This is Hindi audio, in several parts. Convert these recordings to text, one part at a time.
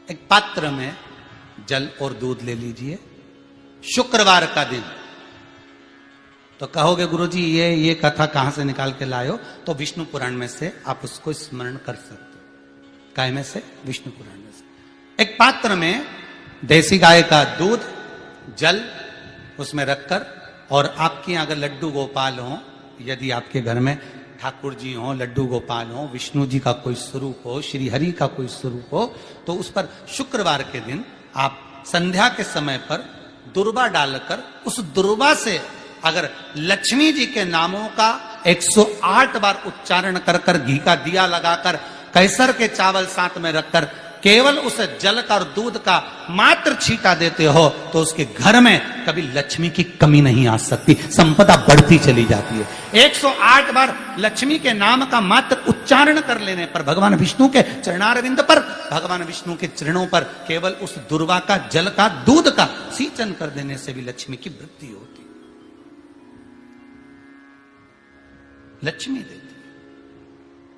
एक पात्र में जल और दूध ले लीजिए, शुक्रवार का दिन। तो कहोगे गुरुजी ये कथा कहां से निकाल के लाए हो? तो विष्णु पुराण में से आप उसको स्मरण कर सकते हो। काय में से? विष्णु पुराण में से। एक पात्र में देसी गाय का दूध, जल उसमें रखकर, और आपके अगर लड्डू गोपाल हो, यदि आपके घर में ठाकुर जी हो, लड्डू गोपाल हो, विष्णु जी का कोई स्वरूप हो, श्री हरि का कोई स्वरूप हो, तो उस पर शुक्रवार के दिन आप संध्या के समय पर दुर्वा डालकर उस दुर्वा से अगर लक्ष्मी जी के नामों का 108 बार उच्चारण कर कर, घी का दिया लगाकर, कैसर के चावल साथ में रखकर केवल उस जल का और दूध का मात्र छींटा देते हो, तो उसके घर में कभी लक्ष्मी की कमी नहीं आ सकती, संपदा बढ़ती चली जाती है। 108 बार लक्ष्मी के नाम का मात्र उच्चारण कर लेने पर, भगवान विष्णु के चरणारविंद पर, भगवान विष्णु के चरणों पर केवल उस दुर्वा का, जल का, दूध का सिंचन कर देने से भी लक्ष्मी की वृद्धि होती, लक्ष्मी देती है,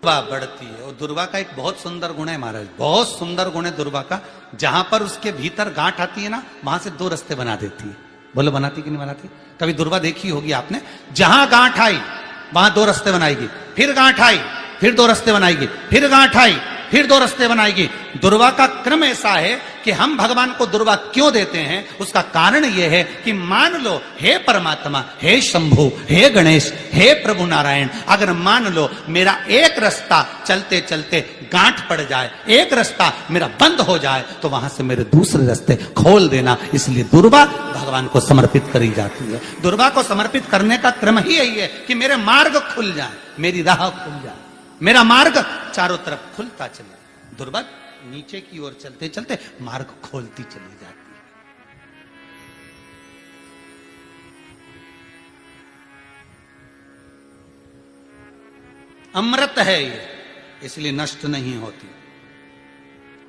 दुर्वा बढ़ती है। और दुर्वा का एक बहुत सुंदर गुण है महाराज, बहुत सुंदर गुण है दुर्वा का। जहां पर उसके भीतर गांठ आती है ना, वहां से 2 रास्ते बना देती है। बोलो बनाती कि नहीं बनाती? कभी दुर्वा देखी होगी आपने। जहां गांठ आई वहां 2 रास्ते बनाएगी, फिर गांठ आई फिर 2 रास्ते बनाएगी, फिर गांठ आई फिर 2 रास्ते बनाएगी। दुर्वा का क्रम ऐसा है कि हम भगवान को दुर्वा क्यों देते हैं? उसका कारण यह है कि मान लो, हे परमात्मा, हे शंभु, हे गणेश, हे प्रभु नारायण, अगर मान लो मेरा एक रास्ता चलते चलते गांठ पड़ जाए, एक रास्ता मेरा बंद हो जाए, तो वहां से मेरे दूसरे रास्ते खोल देना। इसलिए दुर्वा भगवान को समर्पित करी जाती है। दुर्वा को समर्पित करने का क्रम ही यही है कि मेरे मार्ग खुल जाए, मेरी राह खुल जाए, मेरा मार्ग चारों तरफ खुलता चले। दुर्वा नीचे की ओर चलते चलते मार्ग खोलती चली जाती है। अमृत है ये, इसलिए नष्ट नहीं होती।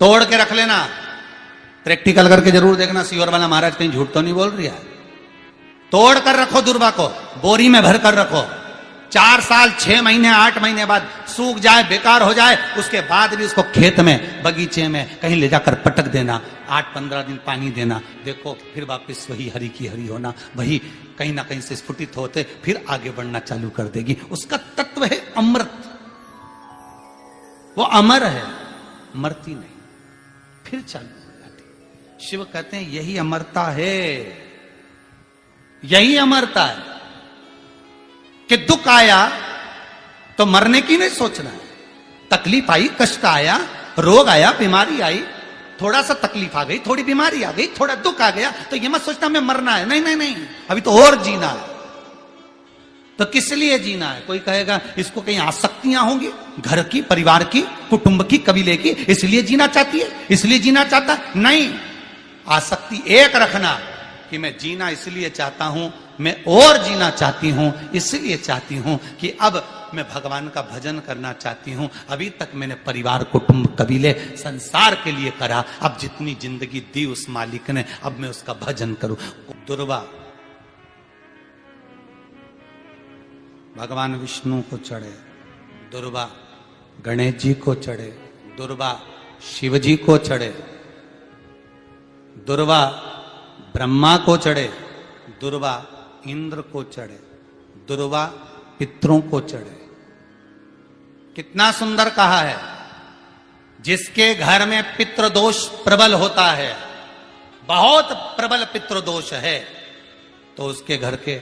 तोड़ के रख लेना, प्रैक्टिकल करके जरूर देखना, सीवर वाला महाराज कहीं झूठ तो नहीं बोल रही है। तोड़ कर रखो दुर्वा को, बोरी में भर कर रखो। 4 साल, 6 महीने, 8 महीने बाद सूख जाए, बेकार हो जाए, उसके बाद भी उसको खेत में, बगीचे में कहीं ले जाकर पटक देना, 8-15 दिन पानी देना, देखो फिर वापस वही हरि की हरि होना, वही कहीं ना कहीं से स्फुटित होते फिर आगे बढ़ना चालू कर देगी। उसका तत्व है अमृत, वो अमर है, मरती नहीं, फिर चालू हो जाती। शिव कहते हैं यही अमरता है, यही अमरता है कि दुख आया तो मरने की नहीं सोचना है। तकलीफ आई, कष्ट आया, रोग आया, बीमारी आई, थोड़ा सा तकलीफ आ गई, थोड़ी बीमारी आ गई, थोड़ा दुख आ गया, तो ये मत सोचना मैं मरना है। नहीं नहीं नहीं, अभी तो और जीना है। तो किस लिए जीना है? कोई कहेगा इसको कहीं आसक्तियां होंगी, घर की, परिवार की, कुटुंब की, कबीले की, इसलिए जीना चाहती है, इसलिए जीना चाहता। नहीं, आसक्ति एक रखना कि मैं जीना इसलिए चाहता हूं, मैं और जीना चाहती हूं, इसलिए चाहती हूं कि अब मैं भगवान का भजन करना चाहती हूं। अभी तक मैंने परिवार, कुटुंब, कबीले, संसार के लिए करा, अब जितनी जिंदगी दी उस मालिक ने, अब मैं उसका भजन करूं। दुर्वा भगवान विष्णु को चढ़े, दुर्वा गणेश जी को चढ़े, दुर्वा शिव जी को चढ़े, दुर्वा ब्रह्मा को चढ़े, दुर्वा इंद्र को चढ़े, दुर्वा पितरों को चढ़े। कितना सुंदर कहा है। जिसके घर में पितृदोष प्रबल होता है, बहुत प्रबल पितृदोष है, तो उसके घर के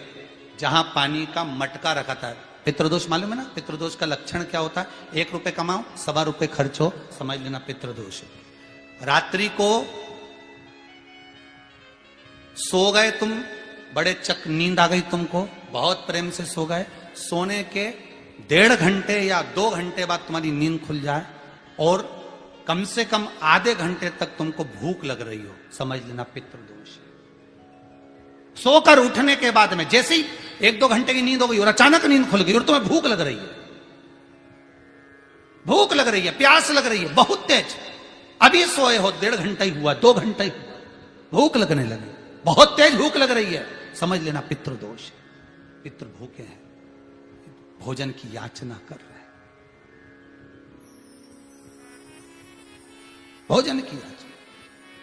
जहां पानी का मटका रखा था, पितृदोष मालूम है ना? पितृदोष का लक्षण क्या होता है? 1 रुपए कमाओ, 1.25 रुपए खर्च हो, समझ लेना पितृदोष। रात्रि को सो गए तुम, बड़े चक नींद आ गई तुमको, बहुत प्रेम से सो गए, सोने के 1.5 घंटे या 2 घंटे बाद तुम्हारी नींद खुल जाए और कम से कम आधे घंटे तक तुमको भूख लग रही हो, समझ लेना पितृदोष। सोकर उठने के बाद में जैसे ही 1-2 घंटे की नींद हो गई और अचानक नींद खुल गई और तुम्हें भूख लग रही है, भूख लग रही है, प्यास लग रही है बहुत तेज, अभी सोए हो, 1.5 घंटा ही हुआ, 2 घंटा ही हुआ, भूख लगने लगी, बहुत तेज भूख लग रही है, समझ लेना पितृदोष। पितृ भूखे हैं, भोजन की याचना कर रहे हैं, भोजन की याचना।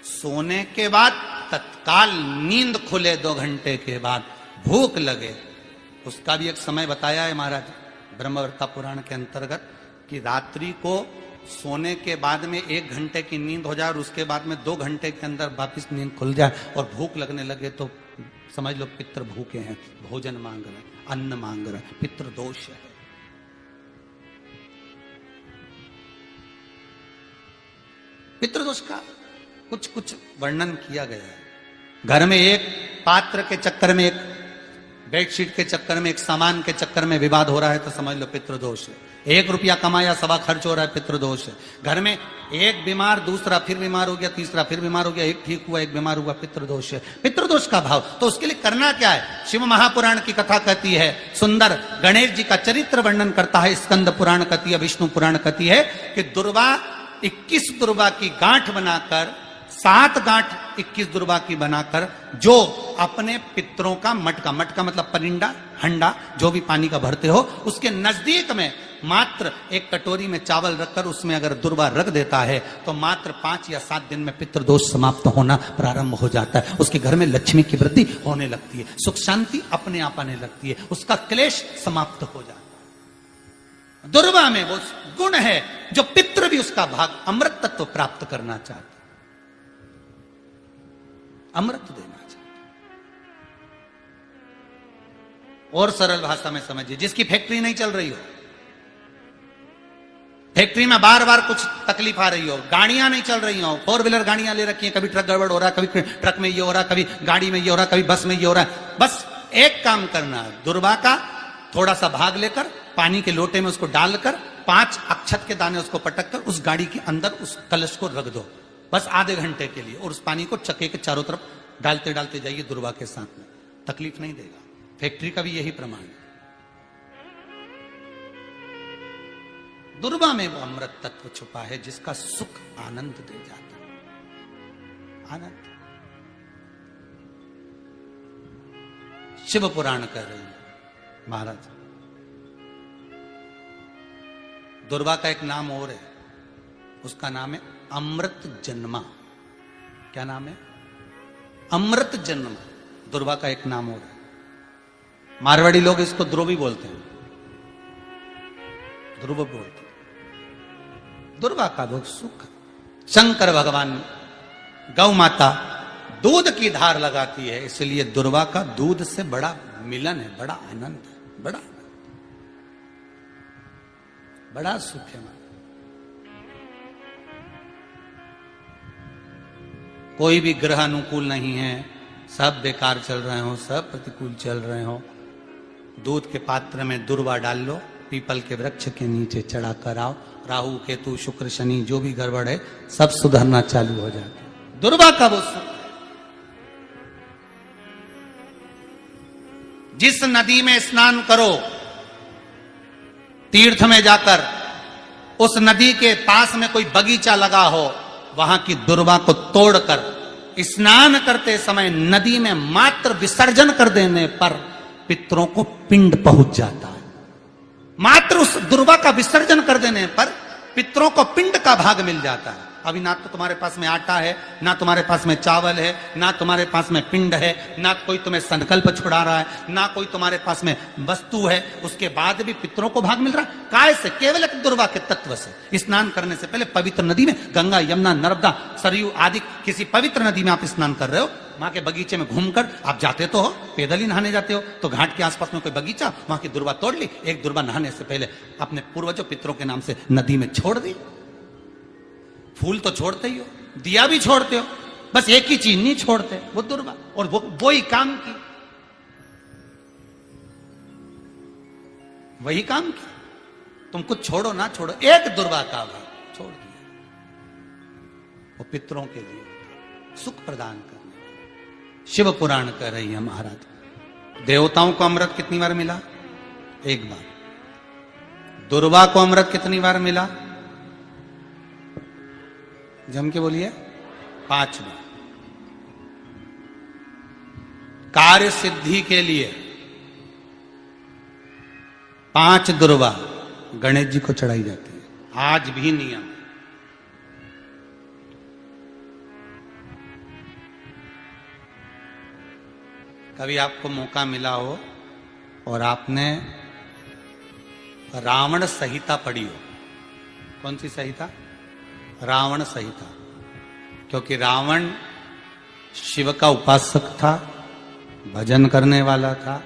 सोने के बाद तत्काल नींद खुले 2 घंटे के बाद भूख लगे, उसका भी एक समय बताया है महाराज ब्रह्मवर्ता पुराण के अंतर्गत कि रात्रि को सोने के बाद में 1 घंटे की नींद हो जाए और उसके बाद में 2 घंटे के अंदर वापिस नींद खुल जाए और भूख लगने लगे तो समझ लो पितृ भूखे हैं, भोजन मांग रहे, अन्न मांग रहे, पितृ दोष है। पितृदोष का कुछ कुछ वर्णन किया गया है। घर में एक पात्र के चक्कर में, एक बेडशीट के चक्कर में, एक सामान के चक्कर में विवाद हो रहा है तो समझ लो पितृदोष है। 1 रुपया कमाया 1.25 खर्च हो रहा है, पितृदोष है। घर में एक बीमार, दूसरा फिर बीमार हो गया, तीसरा फिर बीमार हो गया, एक ठीक हुआ, एक बीमार हुआ, पितृदोष है। पितृदोष का भाव तो उसके लिए करना क्या है? शिव महापुराण की कथा कहती है, सुंदर गणेश जी का चरित्र वर्णन करता है, स्कंद पुराण कहती है, विष्णु पुराण कहती है कि दुर्वा 21 दुर्वा की गांठ बनाकर, 7 गांठ 21 दुर्वा की बनाकर जो अपने पितरों का मटका, मटका मतलब परिंडा, हंडा, जो भी पानी का भरते हो, उसके नजदीक में मात्र एक कटोरी में चावल रखकर उसमें अगर दुर्वा रख देता है तो मात्र 5 या 7 दिन में पितृदोष समाप्त होना प्रारंभ हो जाता है। उसके घर में लक्ष्मी की वृद्धि होने लगती है, सुख शांति अपने आप आने लगती है, उसका क्लेश समाप्त हो जाता है। दुर्वा में वो गुण है जो पितृ भी उसका भाग अमृत तत्व प्राप्त करना चाहते, अमृत देना चाहते। और सरल भाषा में समझिए, जिसकी फैक्ट्री नहीं चल रही हो, फैक्ट्री में बार बार कुछ तकलीफ आ रही हो, गाड़ियां नहीं चल रही हो, 4 व्हीलर गाड़ियां ले रखी हैं, कभी ट्रक गड़बड़ हो रहा है, कभी ट्रक में ये हो रहा है, कभी गाड़ी में ये हो रहा है, कभी बस में ये हो रहा है, बस एक काम करना है, दुर्वा का थोड़ा सा भाग लेकर पानी के लोटे में उसको डालकर 5 अक्षत के दाने उसको पटक कर उस गाड़ी के अंदर उस कलश को रख दो, बस आधे घंटे के लिए, और उस पानी को चक्के के चारों तरफ डालते डालते जाइए दुर्वा के साथ में, तकलीफ नहीं देगा। फैक्ट्री का भी यही प्रमाण है। दुर्वा में वो अमृत तत्व छुपा है जिसका सुख आनंद दे जाता है, आनंद। शिव पुराण कह रहे हैं महाराज, दुर्वा का एक नाम और है, उसका नाम है अमृत जन्मा। क्या नाम है? अमृत जन्मा, दुर्वा का एक नाम और है। मारवाड़ी लोग इसको ध्रुवी बोलते हैं, ध्रुव बोलते हैं। दुर्वा का वो सुख, शंकर भगवान गौ माता दूध की धार लगाती है, इसलिए दुर्वा का दूध से बड़ा मिलन है, बड़ा आनंद है, बड़ा सुख है। कोई भी ग्रह अनुकूल नहीं है, सब बेकार चल रहे हो, सब प्रतिकूल चल रहे हो, दूध के पात्र में दुर्वा डाल लो, पीपल के वृक्ष के नीचे चढ़ा कर आओ, राहु केतु शुक्र शनि जो भी गड़बड़ है सब सुधरना चालू हो जाता है। दुर्वा का वो सुख। जिस नदी में स्नान करो, तीर्थ में जाकर उस नदी के पास में कोई बगीचा लगा हो, वहां की दुर्वा को तोड़कर स्नान करते समय नदी में मात्र विसर्जन कर देने पर पितरों को पिंड पहुंच जाता है। मात्र उस दुर्वा का विसर्जन कर देने पर पितरों को पिंड का भाग मिल जाता है। अभी ना तो तुम्हारे पास में आटा है, ना तुम्हारे पास में चावल है, ना तुम्हारे पास में पिंड है, ना कोई तुम्हें संकल्प छुड़ा रहा है, ना कोई तुम्हारे पास में वस्तु है, उसके बाद भी पितरों को भाग मिल रहा है। काय से? केवल एक दुर्वा के तत्व से। स्नान करने से पहले पवित्र नदी में, गंगा यमुना नर्मदा सरयू आदि किसी पवित्र नदी में आप स्नान कर रहे हो, वहां के बगीचे में घूमकर आप जाते तो हो, पैदल ही नहाने जाते हो, तो घाट के आसपास में कोई बगीचा, वहां की दुर्वा तोड़ ली, एक दुर्वा नहाने से पहले अपने पूर्वजों पितरों के नाम से नदी में छोड़ दी। फूल तो छोड़ते ही हो, दिया भी छोड़ते हो, बस एक ही चीज नहीं छोड़ते, वो दुर्वा, और वो ही काम की, वही काम की। तुम कुछ छोड़ो ना छोड़ो, एक दुर्वा का भाग छोड़ दिया, वो पितरों के लिए सुख प्रदान करने। शिव पुराण कह रही है महाराज, देवताओं को अमृत कितनी बार मिला? 1 बार। दुर्वा को अमृत कितनी बार मिला? जम के बोलिए, 5 बार। कार्य सिद्धि के लिए 5 दुर्वा गणेश जी को चढ़ाई जाती है, आज भी नियम। कभी आपको मौका मिला हो और आपने रावण संहिता पढ़ी हो। कौन सी संहिता? रावण संहिता। क्योंकि रावण शिव का उपासक था, भजन करने वाला था।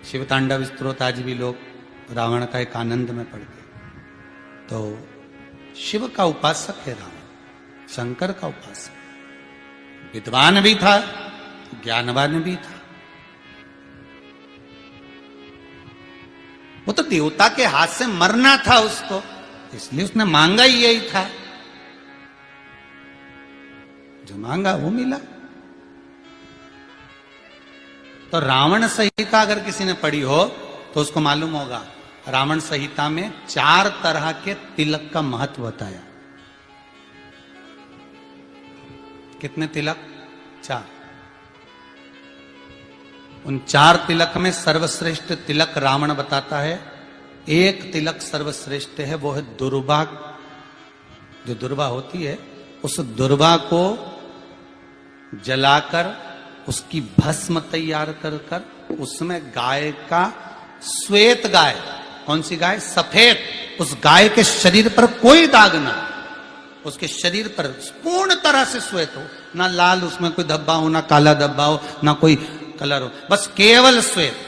शिव तांडव स्तोत्र आज भी लोग रावण का एक आनंद में पढ़ते। तो शिव का उपासक है रावण, शंकर का उपासक। विद्वान भी था, ज्ञानवान भी था। वो तो देवता के हाथ से मरना था उसको, इसलिए उसने मांगा ही यही था। जो मांगा वो मिला। तो रावण संहिता अगर किसी ने पढ़ी हो तो उसको मालूम होगा, रावण संहिता में 4 तरह के तिलक का महत्व बताया। कितने तिलक? 4। उन 4 तिलक में सर्वश्रेष्ठ तिलक रावण बताता है। एक तिलक सर्वश्रेष्ठ है, वो है दुर्वा। जो दुर्वा होती है, उस दुर्वा को जलाकर उसकी भस्म तैयार कर कर उसमें गाय का श्वेत गाय, कौन सी गाय? सफेद। उस गाय के शरीर पर कोई दाग ना, उसके शरीर पर पूर्ण तरह से श्वेत हो, ना लाल उसमें कोई धब्बा हो, ना काला धब्बा हो, ना कोई कलर हो, बस केवल श्वेत।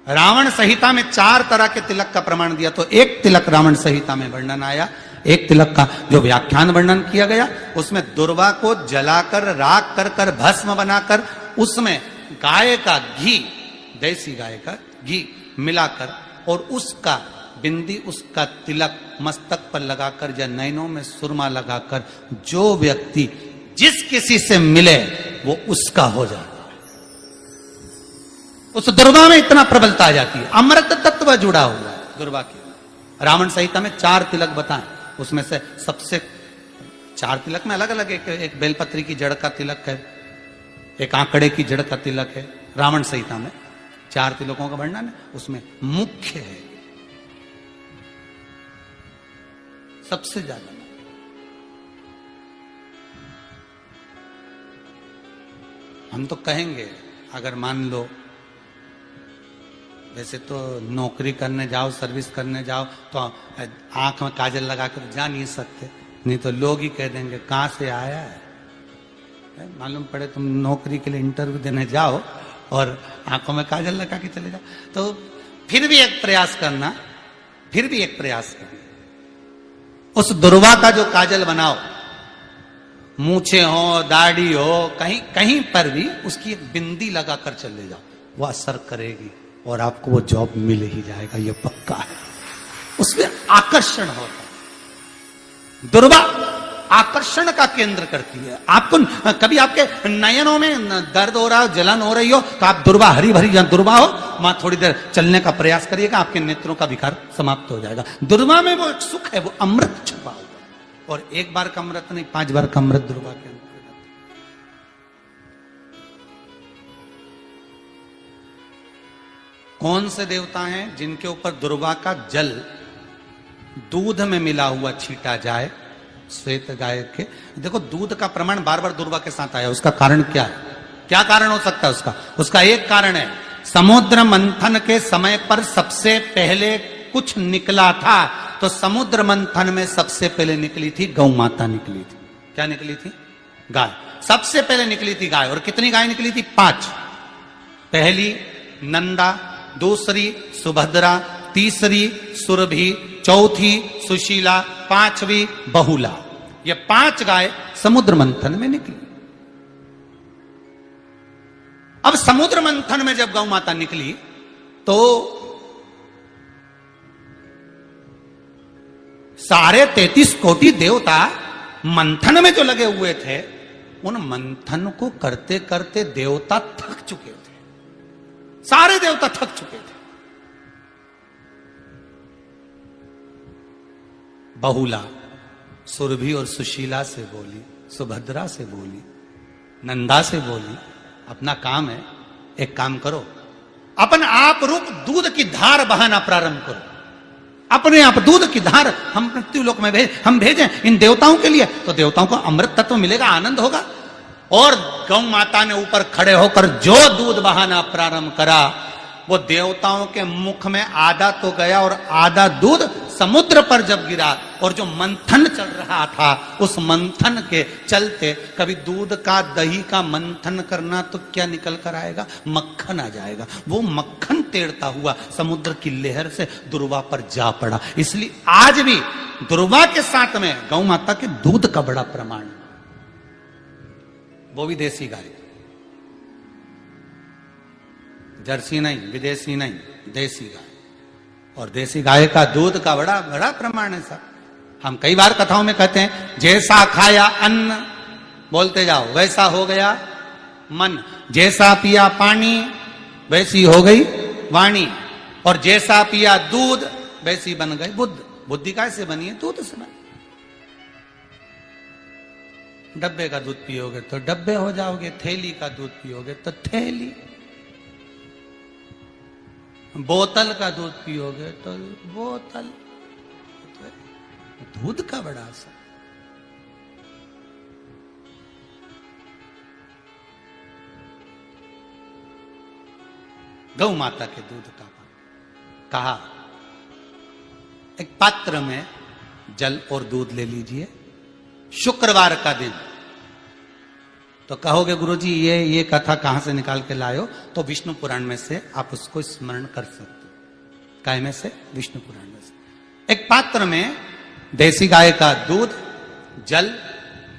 रावण संहिता में 4 तरह के तिलक का प्रमाण दिया। तो एक तिलक रावण संहिता में वर्णन आया, एक तिलक का जो व्याख्यान वर्णन किया गया, उसमें दुर्वा को जलाकर राख कर कर भस्म बनाकर उसमें गाय का घी, देसी गाय का घी मिलाकर और उसका बिंदी, उसका तिलक मस्तक पर लगाकर या नैनों में सुरमा लगाकर जो व्यक्ति जिस किसी से मिले वो उसका हो जाता है। उस दुर्वा में इतना प्रबलता आ जाती है, अमृत तत्व जुड़ा हुआ है दुर्वा के। रावण संहिता में 4 तिलक बताएं, उसमें से सबसे 4 तिलक में अलग अलग, एक बेलपत्री की जड़ का तिलक है, एक आंकड़े की जड़ का तिलक है। रावण संहिता में 4 तिलकों का वर्णन है, उसमें मुख्य है सबसे ज्यादा। हम तो कहेंगे, अगर मान लो वैसे तो नौकरी करने जाओ, सर्विस करने जाओ तो आंख में काजल लगा कर जा नहीं सकते, नहीं तो लोग ही कह देंगे कहां से आया है। मालूम पड़े तुम नौकरी के लिए इंटरव्यू देने जाओ और आंखों में काजल लगा के चले जाओ, तो फिर भी एक प्रयास करना, फिर भी एक प्रयास करना। उस दुर्वा का जो काजल बनाओ, मूछे हो, दाढ़ी हो, कहीं कहीं पर भी उसकी एक बिंदी लगाकर चले जाओ, वो असर करेगी और आपको वो जॉब मिल ही जाएगा, ये पक्का है। उसमें आकर्षण होता है। दुर्वा आकर्षण का केंद्र करती है। आपको कभी आपके नयनों में दर्द हो रहा हो, जलन हो रही हो, तो आप दुर्वा, हरी भरी जहां दुर्वा हो वहां थोड़ी देर चलने का प्रयास करिएगा, आपके नेत्रों का विकार समाप्त हो जाएगा। दुर्वा में वो सुख है, वो अमृत छुपा हुआ, और एक बार का अमृत नहीं, 5 बार का अमृत दुर्वा के अंदर। कौन से देवता हैं जिनके ऊपर दुर्वा का जल दूध में मिला हुआ छीटा जाए? श्वेत गाय के। देखो, दूध का प्रमाण बार बार दुर्वा के साथ आया, उसका कारण क्या है? क्या कारण हो सकता है उसका? उसका एक कारण है, समुद्र मंथन के समय पर सबसे पहले कुछ निकला था, तो समुद्र मंथन में सबसे पहले निकली थी गौ माता निकली थी। क्या निकली थी? गाय। सबसे पहले निकली थी गाय। और कितनी गाय निकली थी? 5। पहली नंदा, दूसरी सुभद्रा, तीसरी सुरभि, चौथी सुशीला, 5वीं बहुला। ये 5 गाय समुद्र मंथन में निकली। अब समुद्र मंथन में जब गौ माता निकली तो सारे 33 कोटि देवता मंथन में जो लगे हुए थे, उन मंथन को करते करते देवता थक चुके थे। सारे देवता थक चुके थे। बहुला सुरभि और सुशीला से बोली, सुभद्रा से बोली, नंदा से बोली, अपना काम है, एक काम करो, अपन आप रूप दूध की धार बहाना प्रारंभ करो। अपने आप दूध की धार हम मृत्यु लोक में हम भेजें इन देवताओं के लिए, तो देवताओं को अमृत तत्व मिलेगा, आनंद होगा। और गौ माता ने ऊपर खड़े होकर जो दूध बहाना प्रारंभ करा, वो देवताओं के मुख में आधा तो गया और आधा दूध समुद्र पर जब गिरा, और जो मंथन चल रहा था उस मंथन के चलते, कभी दूध का दही का मंथन करना तो क्या निकल कर आएगा, मक्खन आ जाएगा। वो मक्खन तैरता हुआ समुद्र की लहर से दुर्वा पर जा पड़ा। इसलिए आज भी दुर्वा के साथ में गौ माता के दूध का बड़ा प्रमाण, वो भी देसी गाय, जर्सी नहीं, विदेशी नहीं, देसी गाय। और देसी गाय का दूध का बड़ा बड़ा प्रमाण है साहब। हम कई बार कथाओं में कहते हैं, जैसा खाया अन्न, बोलते जाओ, वैसा हो गया मन। जैसा पिया पानी, वैसी हो गई वाणी। और जैसा पिया दूध, वैसी बन गई बुद्ध। बुद्धि कैसे बनी है? दूध से बनी। डब्बे का दूध पियोगे तो डब्बे हो जाओगे, थैली का दूध पियोगे तो थैली, बोतल का दूध पियोगे तो बोतल। दूध का बड़ा असर। गौ माता के दूध का कहा, एक पात्र में जल और दूध ले लीजिए, शुक्रवार का दिन। तो कहोगे गुरुजी ये कथा कहां से निकाल के लाए हो? तो विष्णु पुराण में से आप उसको स्मरण कर सकते हो। काय में से? विष्णु पुराण में से। एक पात्र में देसी गाय का दूध, जल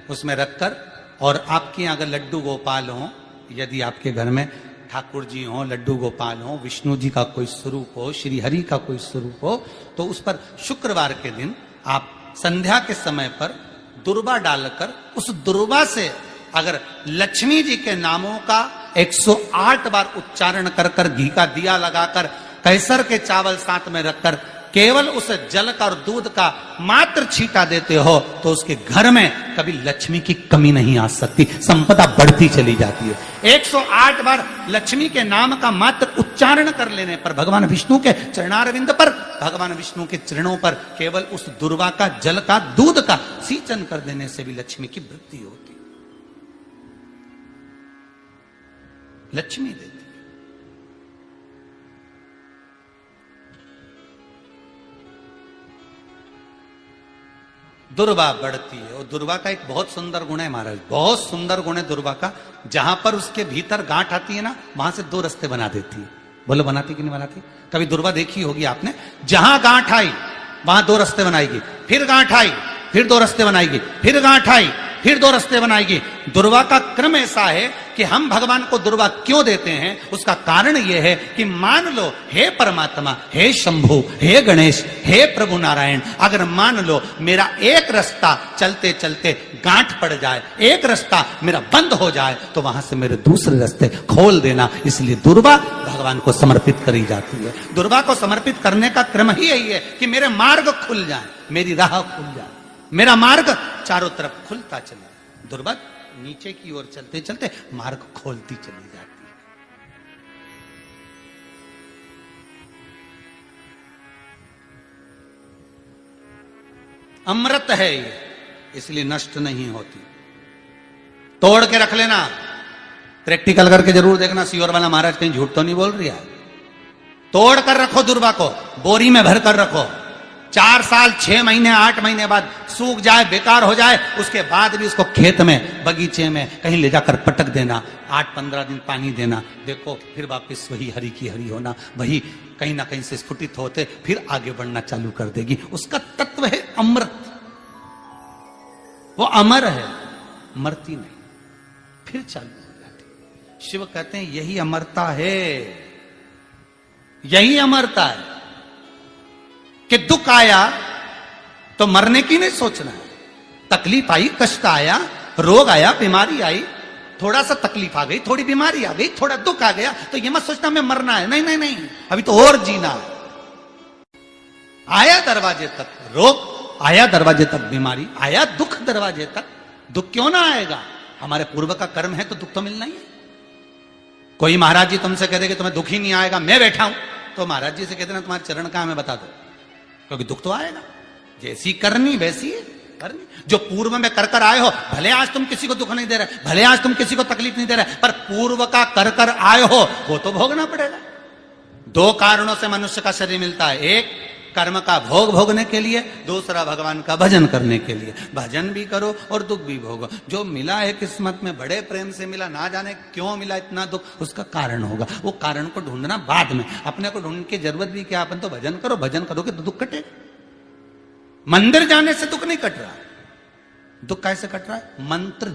उसमें रखकर, और आपके यहां अगर लड्डू गोपाल हो, यदि आपके घर में ठाकुर जी हो, लड्डू गोपाल हो, विष्णु जी का कोई स्वरूप हो, श्री हरि का कोई स्वरूप हो, तो उस पर शुक्रवार के दिन आप संध्या के समय पर दुर्वा डालकर, उस दुर्वा से अगर लक्ष्मी जी के नामों का 108 बार उच्चारण कर कर, घी का दिया लगाकर, कैसर के चावल साथ में रखकर, केवल उस जल का और दूध का मात्र छींटा देते हो, तो उसके घर में कभी लक्ष्मी की कमी नहीं आ सकती, संपदा बढ़ती चली जाती है। 108 बार लक्ष्मी के नाम का मात्र उच्चारण कर लेने पर, भगवान विष्णु के चरणारविंद पर, भगवान विष्णु के चरणों पर केवल उस दुर्वा का, जल का, दूध का सींचन कर देने से भी लक्ष्मी की वृद्धि होती, लक्ष्मी देती। दुर्वा बढ़ती है। और दुर्वा का एक बहुत सुंदर गुण है महाराज, बहुत सुंदर गुण है दुर्वा का। जहां पर उसके भीतर गांठ आती है ना, वहां से 2 रास्ते बना देती है। बोलो बनाती कि नहीं बनाती? कभी दुर्वा देखी होगी आपने। जहां गांठ आई वहां 2 रास्ते बनाएगी, फिर गांठ आई फिर 2 रास्ते बनाएगी, फिर गांठ आई फिर 2 रास्ते बनाएगी। दुर्वा का क्रम ऐसा है कि हम भगवान को दुर्वा क्यों देते हैं? उसका कारण यह है कि मान लो, हे परमात्मा, हे शंभु, हे गणेश, हे प्रभु नारायण, अगर मान लो मेरा एक रास्ता चलते चलते गांठ पड़ जाए, एक रास्ता मेरा बंद हो जाए, तो वहां से मेरे दूसरे रास्ते खोल देना। इसलिए दुर्वा भगवान को समर्पित करी जाती है। दुर्वा को समर्पित करने का क्रम ही यही है कि मेरे मार्ग खुल जाए, मेरी राह खुल जाए, मेरा मार्ग चारों तरफ खुलता चले। दुर्वा नीचे की ओर चलते चलते मार्ग खोलती चली जाती है। अमृत है ये, इसलिए नष्ट नहीं होती। तोड़ के रख लेना, प्रैक्टिकल करके जरूर देखना, सियोर वाला महाराज कहीं झूठ तो नहीं बोल रही है। तोड़ कर रखो दुर्वा को, बोरी में भर कर रखो। 4 साल 6 महीने 8 महीने बाद सूख जाए, बेकार हो जाए, उसके बाद भी उसको खेत में, बगीचे में कहीं ले जाकर पटक देना, 8-15 दिन पानी देना, देखो फिर वापस वही हरि की हरि होना, वही कहीं ना कहीं से स्फुटित होते फिर आगे बढ़ना चालू कर देगी। उसका तत्व है अमृत, वो अमर है, मरती नहीं, फिर चालू हो जाती। शिव कहते हैं यही अमरता है, यही अमरता है कि दुख आया तो मरने की नहीं सोचना है। तकलीफ आई, कष्ट आया, रोग आया, बीमारी आई, थोड़ा सा तकलीफ आ गई, थोड़ी बीमारी आ गई, थोड़ा दुख आ गया, तो ये मत सोचना मैं मरना है। नहीं नहीं नहीं, अभी तो और जीना है। आया दरवाजे तक रोग, आया दरवाजे तक बीमारी, आया दुख दरवाजे तक, दुख क्यों ना आएगा? हमारे पूर्व का कर्म है तो दुख तो मिलना ही है। कोई महाराज जी तुमसे कह दे कि तुम्हें दुख ही नहीं आएगा, मैं बैठा हूं, तो महाराज जी से कहते ना तुम्हारे चरण कहां, मैं बता दो, क्योंकि दुख तो आएगा। जैसी करनी वैसी है, जो पूर्व में कर कर आए हो, भले आज तुम किसी को दुख नहीं दे रहे, भले आज तुम किसी को तकलीफ नहीं दे रहे, पर पूर्व का कर कर आए हो वो तो भोगना पड़ेगा। दो कारणों से मनुष्य का शरीर मिलता है, एक कर्म का भोग भोगने के लिए, दूसरा भगवान का भजन करने के लिए। भजन भी करो और दुख भी भोगो। जो मिला है किस्मत में, बड़े प्रेम से मिला, ना जाने क्यों मिला इतना दुख, उसका कारण होगा। वो कारण को ढूंढना बाद में, अपने को ढूंढने की जरूरत भी क्या, अपन तो भजन करो, भजन करोगे तो दुख कटेगा। मंदिर जाने से दुख नहीं कट रहा, दुख कैसे कट रहा है? मंत्र